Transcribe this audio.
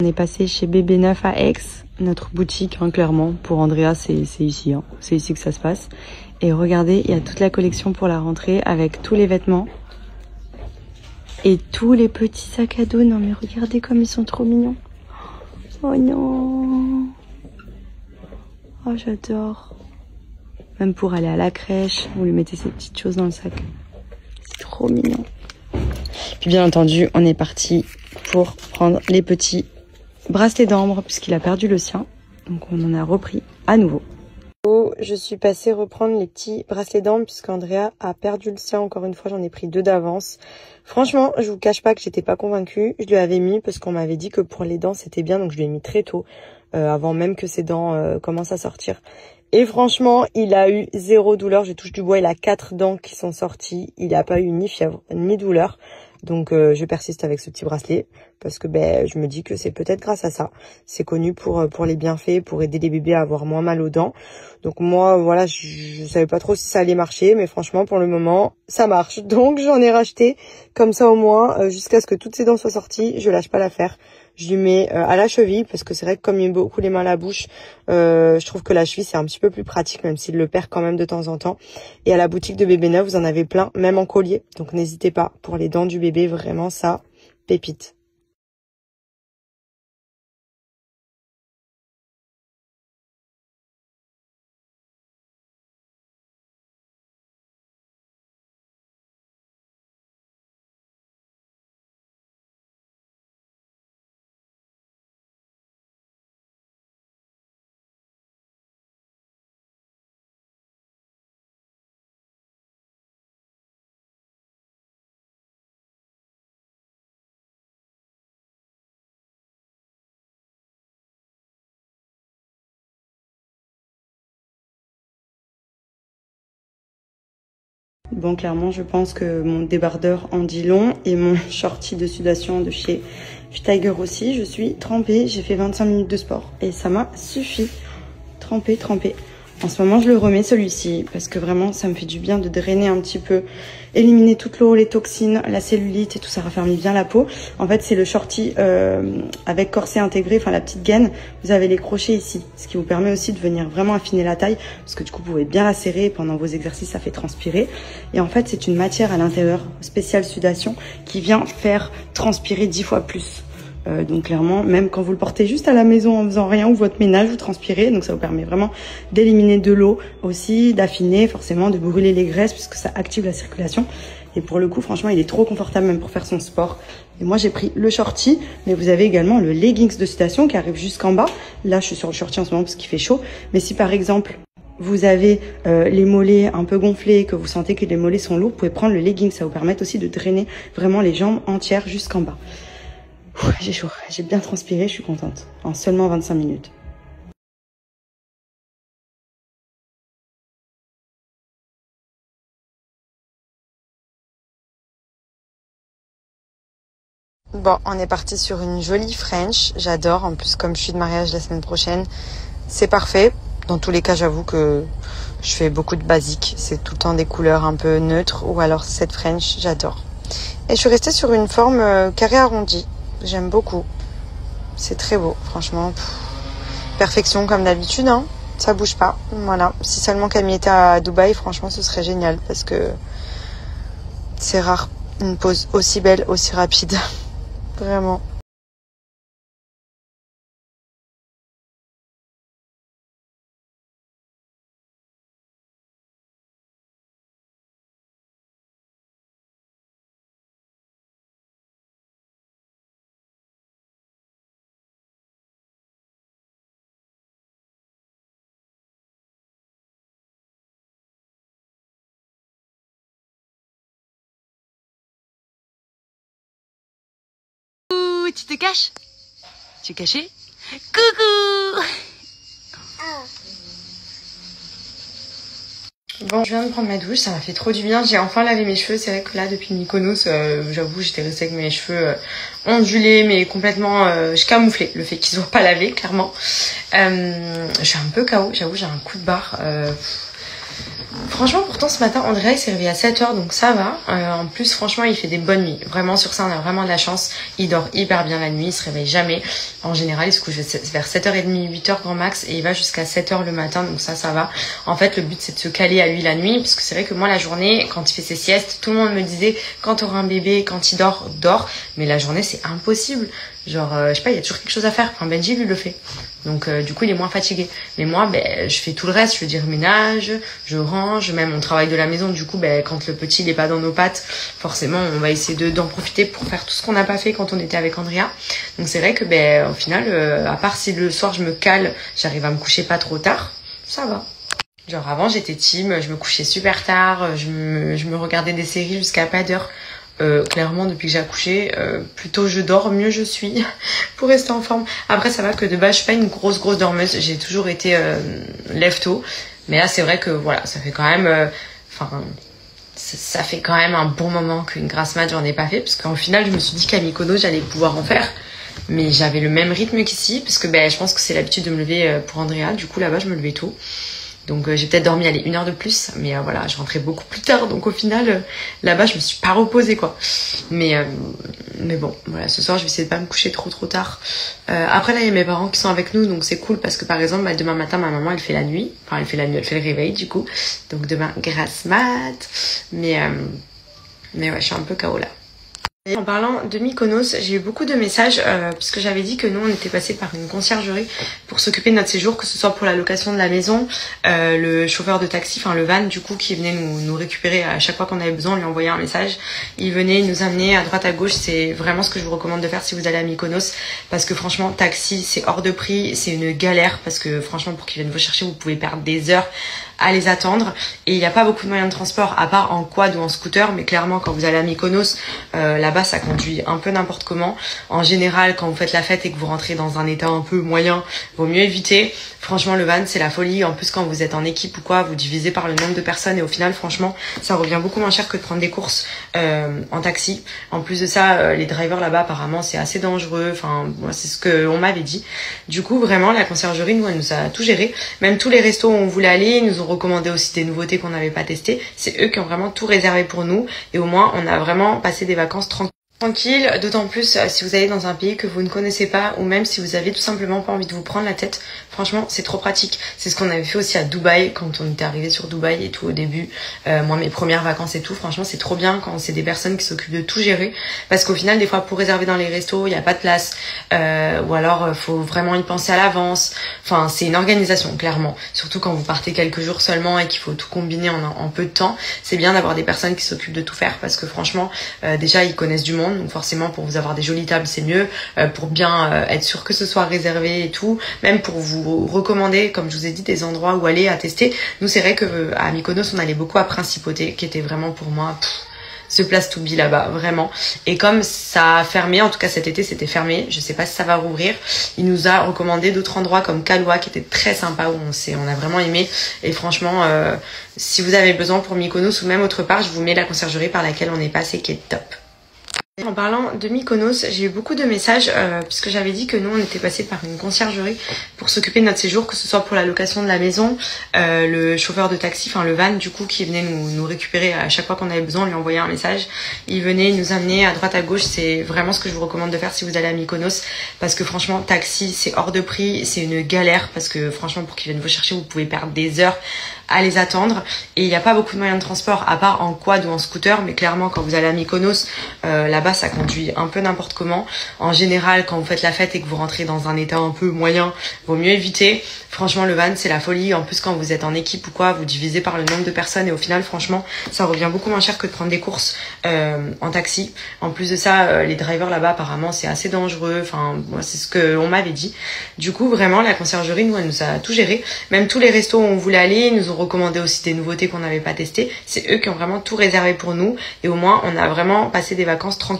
On est passé chez Bébé Neuf à Aix, notre boutique, hein, clairement. Pour Andrea, c'est ici, hein. C'est ici que ça se passe. Et regardez, il y a toute la collection pour la rentrée avec tous les vêtements. Et tous les petits sacs à dos. Non mais regardez comme ils sont trop mignons. Oh non. Oh j'adore. Même pour aller à la crèche, vous lui mettez ces petites choses dans le sac. C'est trop mignon. Puis bien entendu, on est parti pour prendre les petits bracelet d'ambre puisqu'il a perdu le sien, donc on en a repris à nouveau. Je suis passée reprendre les petits bracelets d'ambre puisqu'Andrea a perdu le sien encore une fois, j'en ai pris 2 d'avance. Franchement, je vous cache pas que j'étais pas convaincue, je lui avais mis parce qu'on m'avait dit que pour les dents c'était bien, donc je lui ai mis très tôt, avant même que ses dents commencent à sortir. Et franchement, il a eu 0 douleur, je touche du bois, il a 4 dents qui sont sorties, il n'a pas eu ni fièvre ni douleur. Donc je persiste avec ce petit bracelet parce que je me dis que c'est peut-être grâce à ça. C'est connu pour les bienfaits, pour aider les bébés à avoir moins mal aux dents. Donc moi voilà, je savais pas trop si ça allait marcher, mais franchement pour le moment ça marche. Donc j'en ai racheté comme ça au moins jusqu'à ce que toutes ces dents soient sorties. Je lâche pas l'affaire. Je lui mets à la cheville parce que c'est vrai que comme il met beaucoup les mains à la bouche, je trouve que la cheville c'est un petit peu plus pratique même s'il le perd quand même de temps en temps. Et à la boutique de Bébé Neuf, vous en avez plein, même en collier. Donc n'hésitez pas pour les dents du bébé, vraiment ça, pépite. Bon, clairement, je pense que mon débardeur en dit long et mon shorty de sudation de chez Tiger aussi. Je suis trempée, j'ai fait 25 minutes de sport et ça m'a suffi. Trempée. En ce moment, je le remets celui-ci parce que vraiment, ça me fait du bien de drainer un petit peu, éliminer toute l'eau, les toxines, la cellulite et tout ça, raffermit bien la peau. En fait, c'est le shorty avec corset intégré, enfin la petite gaine. Vous avez les crochets ici, ce qui vous permet aussi de venir vraiment affiner la taille parce que du coup, vous pouvez bien la serrer et pendant vos exercices, ça fait transpirer. Et en fait, c'est une matière à l'intérieur, spéciale sudation, qui vient faire transpirer 10 fois plus. Donc clairement, même quand vous le portez juste à la maison en faisant rien ou votre ménage, vous transpirez. Donc ça vous permet vraiment d'éliminer de l'eau aussi, d'affiner forcément, de brûler les graisses puisque ça active la circulation. Et pour le coup, franchement, il est trop confortable même pour faire son sport. Et moi, j'ai pris le shorty, mais vous avez également le leggings de sudation qui arrive jusqu'en bas. Là, je suis sur le shorty en ce moment parce qu'il fait chaud. Mais si par exemple, vous avez les mollets un peu gonflés, que vous sentez que les mollets sont lourds, vous pouvez prendre le legging. Ça vous permet aussi de drainer vraiment les jambes entières jusqu'en bas. J'ai chaud, j'ai bien transpiré, je suis contente. En seulement 25 minutes. Bon, on est parti sur une jolie French. J'adore. En plus, comme je suis de mariage la semaine prochaine, c'est parfait. Dans tous les cas, j'avoue que je fais beaucoup de basiques. C'est tout le temps des couleurs un peu neutres. Ou alors cette French, j'adore. Et je suis restée sur une forme carré arrondi. J'aime beaucoup. C'est très beau, franchement. Perfection comme d'habitude, hein. Ça bouge pas. Voilà. Si seulement Camille était à Dubaï, franchement, ce serait génial parce que c'est rare une pause aussi belle, aussi rapide. Vraiment. Tu te caches? Tu es caché? Coucou! Bon, je viens de prendre ma douche, ça m'a fait trop du bien. J'ai enfin lavé mes cheveux. C'est vrai que là, depuis Mykonos, j'avoue, j'étais restée avec mes cheveux ondulés, mais complètement... je camouflais le fait qu'ils soient pas lavés, clairement. Je suis un peu KO, j'avoue, j'ai un coup de barre. Franchement, pourtant, ce matin, Andrea, il s'est réveillé à 7h, donc ça va. En plus, franchement, il fait des bonnes nuits. Vraiment, sur ça, on a vraiment de la chance. Il dort hyper bien la nuit, il se réveille jamais. En général, il se couche vers 7h30, 8h grand max, et il va jusqu'à 7h le matin, donc ça va. En fait, le but, c'est de se caler à lui la nuit, parce que c'est vrai que moi, la journée, quand il fait ses siestes, tout le monde me disait, quand t'auras un bébé, quand il dort, dors. Mais la journée, c'est impossible. Genre, je sais pas, il y a toujours quelque chose à faire. Enfin, Benji, lui, le fait. Donc, du coup, il est moins fatigué. Mais moi, je fais tout le reste. Je veux dire ménage, je range, même on travaille de la maison. Du coup, quand le petit, il est pas dans nos pattes, forcément, on va essayer d'en profiter pour faire tout ce qu'on n'a pas fait quand on était avec Andrea. Donc, c'est vrai que, au final, à part si le soir, je me cale, j'arrive à me coucher pas trop tard, ça va. Genre, avant, j'étais team, je me couchais super tard, je me regardais des séries jusqu'à pas d'heure. Clairement, depuis que j'ai accouché, plus tôt je dors, mieux je suis pour rester en forme. Après, ça va que de base, je suis pas une grosse dormeuse. J'ai toujours été lève tôt. Mais là, c'est vrai que voilà, ça fait quand même... ça fait quand même un bon moment qu'une grasse mat, j'en ai pas fait. Parce qu'au final, je me suis dit qu'à Mykonos, j'allais pouvoir en faire. Mais j'avais le même rythme qu'ici. Parce que je pense que c'est l'habitude de me lever pour Andrea. Du coup, là-bas, je me levais tôt. Donc j'ai peut-être dormi 1 heure de plus, mais voilà, je rentrais beaucoup plus tard, donc au final là-bas je me suis pas reposée quoi. Mais bon, voilà, ce soir je vais essayer de pas me coucher trop tard. Après là il y a mes parents qui sont avec nous, donc c'est cool parce que par exemple demain matin ma maman elle fait la nuit, enfin elle fait la nuit, elle fait le réveil du coup, donc demain grasse mat. Mais ouais, je suis un peu KO là. En parlant de Mykonos, j'ai eu beaucoup de messages puisque j'avais dit que nous on était passé par une conciergerie pour s'occuper de notre séjour, que ce soit pour la location de la maison, le chauffeur de taxi, enfin le van du coup qui venait nous récupérer à chaque fois qu'on avait besoin, on lui envoyait un message, il venait nous amener à droite à gauche. C'est vraiment ce que je vous recommande de faire si vous allez à Mykonos, parce que franchement taxi c'est hors de prix, c'est une galère parce que franchement pour qu'ils viennent vous chercher vous pouvez perdre des heures à les attendre, et il n'y a pas beaucoup de moyens de transport à part en quad ou en scooter, mais clairement quand vous allez à Mykonos, là-bas ça conduit un peu n'importe comment. En général quand vous faites la fête et que vous rentrez dans un état un peu moyen, vaut mieux éviter. Franchement le van c'est la folie, en plus quand vous êtes en équipe ou quoi, vous divisez par le nombre de personnes et au final franchement ça revient beaucoup moins cher que de prendre des courses en taxi. En plus de ça les drivers là-bas apparemment c'est assez dangereux, enfin moi c'est ce qu'on m'avait dit. Du coup vraiment la conciergerie nous elle nous a tout géré, même tous les restos où on voulait aller, ils nous ont recommandé aussi des nouveautés qu'on n'avait pas testées. C'est eux qui ont vraiment tout réservé pour nous et au moins on a vraiment passé des vacances tranquille, d'autant plus si vous allez dans un pays que vous ne connaissez pas, ou même si vous avez tout simplement pas envie de vous prendre la tête. Franchement c'est trop pratique. C'est ce qu'on avait fait aussi à Dubaï quand on était arrivé sur Dubaï et tout au début. Moi mes premières vacances et tout, franchement c'est trop bien quand c'est des personnes qui s'occupent de tout gérer, parce qu'au final des fois pour réserver dans les restos il n'y a pas de place, ou alors faut vraiment y penser à l'avance. Enfin c'est une organisation clairement, surtout quand vous partez quelques jours seulement et qu'il faut tout combiner en peu de temps. C'est bien d'avoir des personnes qui s'occupent de tout faire, parce que franchement déjà ils connaissent du monde, donc forcément pour vous avoir des jolies tables c'est mieux, pour bien être sûr que ce soit réservé et tout, même pour vous recommander comme je vous ai dit des endroits où aller à tester. Nous c'est vrai que à Mykonos on allait beaucoup à Principauté qui était vraiment pour moi ce place to be là-bas vraiment, et comme ça a fermé, en tout cas cet été c'était fermé, je sais pas si ça va rouvrir, il nous a recommandé d'autres endroits comme Kahlua qui était très sympa, où on a vraiment aimé. Et franchement si vous avez besoin pour Mykonos ou même autre part, je vous mets la conciergerie par laquelle on est passé qui est top. En parlant de Mykonos, j'ai eu beaucoup de messages puisque j'avais dit que nous on était passé par une conciergerie pour s'occuper de notre séjour, que ce soit pour la location de la maison, le chauffeur de taxi, enfin le van du coup qui venait nous récupérer à chaque fois qu'on avait besoin, on lui envoyait un message, il venait nous amener à droite à gauche. C'est vraiment ce que je vous recommande de faire si vous allez à Mykonos, parce que franchement taxi c'est hors de prix, c'est une galère, parce que franchement pour qu'ils viennent vous chercher vous pouvez perdre des heures à les attendre, et il n'y a pas beaucoup de moyens de transport à part en quad ou en scooter, mais clairement quand vous allez à Mykonos là-bas ça conduit un peu n'importe comment. En général quand vous faites la fête et que vous rentrez dans un état un peu moyen, vaut mieux éviter. Franchement le van c'est la folie, en plus quand vous êtes en équipe ou quoi, vous divisez par le nombre de personnes et au final franchement ça revient beaucoup moins cher que de prendre des courses en taxi. En plus de ça les drivers là-bas apparemment c'est assez dangereux, enfin moi c'est ce qu'on m'avait dit. Du coup vraiment la conciergerie nous elle nous a tout géré, même tous les restos où on voulait aller, ils nous ont recommandé aussi des nouveautés qu'on n'avait pas testées. C'est eux qui ont vraiment tout réservé pour nous et au moins on a vraiment passé des vacances tranquilles.